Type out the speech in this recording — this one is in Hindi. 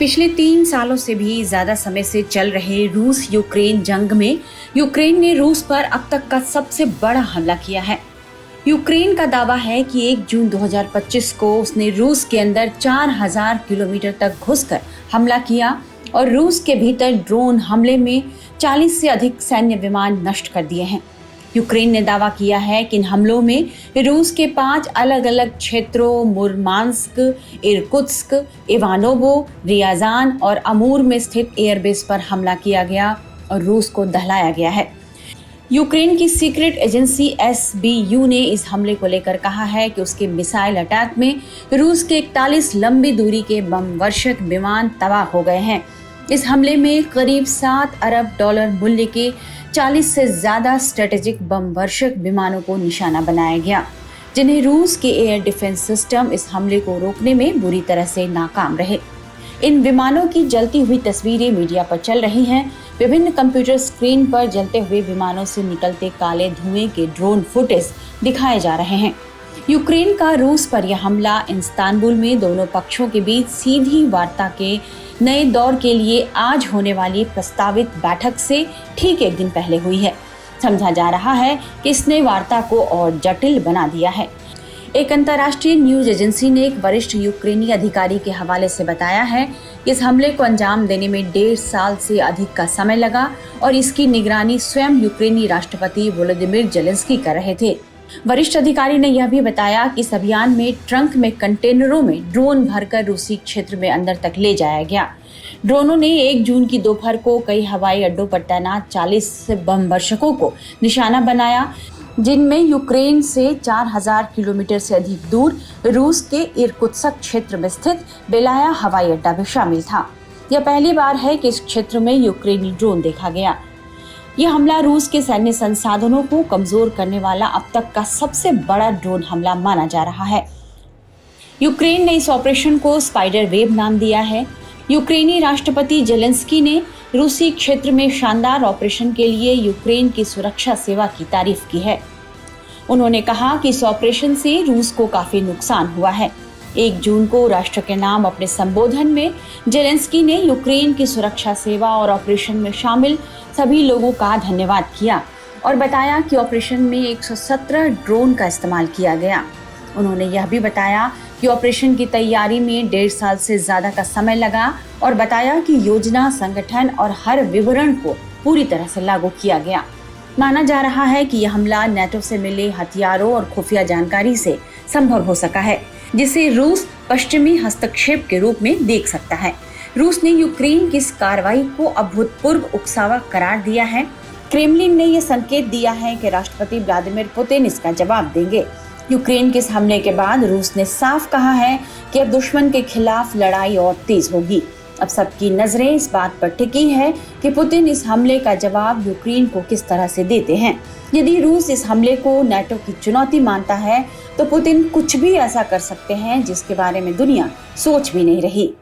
पिछले 3 सालों से भी ज्यादा समय से चल रहे रूस यूक्रेन जंग में यूक्रेन ने रूस पर अब तक का सबसे बड़ा हमला किया है। यूक्रेन का दावा है कि 1 जून 2025 को उसने रूस के अंदर 4000 किलोमीटर तक घुसकर हमला किया और रूस के भीतर ड्रोन हमले में 40 से अधिक सैन्य विमान नष्ट कर दिए हैं। यूक्रेन ने दावा किया है कि इन हमलों में रूस के 5 अलग अलग क्षेत्रों मुरमांस्क, इरकुत्स्क, इवानोवो, रियाजान और अमूर में स्थित एयरबेस पर हमला किया गया और रूस को दहलाया गया है। यूक्रेन की सीक्रेट एजेंसी SBU ने इस हमले को लेकर कहा है कि उसके मिसाइल अटैक में रूस के 41 लंबी दूरी के बम वर्षक विमान तबाह हो गए हैं। इस हमले में करीब $7 अरब मूल्य के 40 से ज्यादा स्ट्रेटेजिक बम वर्षक विमानों को निशाना बनाया गया, जिन्हें रूस के एयर डिफेंस सिस्टम इस हमले को रोकने में बुरी तरह से नाकाम रहे। इन विमानों की जलती हुई तस्वीरें मीडिया पर चल रही हैं। विभिन्न कंप्यूटर स्क्रीन पर जलते हुए विमानों से निकलते काले धुएं के ड्रोन फुटेज दिखाए जा रहे हैं। यूक्रेन का रूस पर यह हमला इस्तांबुल में दोनों पक्षों के बीच सीधी वार्ता के नए दौर के लिए आज होने वाली प्रस्तावित बैठक से ठीक 1 दिन पहले हुई है। समझा जा रहा है कि इसने वार्ता को और जटिल बना दिया है। एक अंतर्राष्ट्रीय न्यूज एजेंसी ने एक वरिष्ठ यूक्रेनी अधिकारी के हवाले से बताया है कि इस हमले को अंजाम देने में 1.5 साल से अधिक का समय लगा और इसकी निगरानी स्वयं यूक्रेनी राष्ट्रपति वोलोदिमीर जेलेंस्की कर रहे थे। वरिष्ठ अधिकारी ने यह भी बताया कि इस अभियान में ट्रंक में कंटेनरों में ड्रोन भरकर रूसी क्षेत्र में अंदर तक ले जाया गया। ड्रोनों ने 1 जून की दोपहर को कई हवाई अड्डों पर तैनात 40 बम वर्षकों को निशाना बनाया, जिनमें यूक्रेन से 4000 किलोमीटर से अधिक दूर रूस के इरकुत्स्क क्षेत्र में स्थित बेलाया हवाई अड्डा भी शामिल था। यह पहली बार है कि इस क्षेत्र में यूक्रेनी ड्रोन देखा गया। यह हमला रूस के सैन्य संसाधनों को कमजोर करने वाला अब तक का सबसे बड़ा ड्रोन हमला माना जा रहा है। यूक्रेन ने इस ऑपरेशन को स्पाइडर वेव नाम दिया है। यूक्रेनी राष्ट्रपति जेलेंस्की ने रूसी क्षेत्र में शानदार ऑपरेशन के लिए यूक्रेन की सुरक्षा सेवा की तारीफ की है। उन्होंने कहा कि इस ऑपरेशन से रूस को काफी नुकसान हुआ है। 1 जून को राष्ट्र के नाम अपने संबोधन में जेलेंस्की ने यूक्रेन की सुरक्षा सेवा और ऑपरेशन में शामिल सभी लोगों का धन्यवाद किया और बताया कि ऑपरेशन में 117 ड्रोन का इस्तेमाल किया गया। उन्होंने यह भी बताया कि ऑपरेशन की तैयारी में 1.5 साल से ज्यादा का समय लगा और बताया कि योजना, संगठन और हर विवरण को पूरी तरह से लागू किया गया। माना जा रहा है कि यह हमला नेटो से मिले हथियारों और खुफिया जानकारी से संभव हो सका है, जिसे रूस पश्चिमी हस्तक्षेप के रूप में देख सकता है। रूस ने यूक्रेन की इस कार्रवाई को अभूतपूर्व उकसावा करार दिया है। क्रेमलिन ने यह संकेत दिया है कि राष्ट्रपति व्लादिमीर पुतिन इसका जवाब देंगे। यूक्रेन के इस हमले के बाद रूस ने साफ कहा है कि अब दुश्मन के खिलाफ लड़ाई और तेज होगी। अब सबकी नजरें इस बात पर टिकी है कि पुतिन इस हमले का जवाब यूक्रेन को किस तरह से देते हैं। यदि रूस इस हमले को नाटो की चुनौती मानता है तो पुतिन कुछ भी ऐसा कर सकते हैं जिसके बारे में दुनिया सोच भी नहीं रही।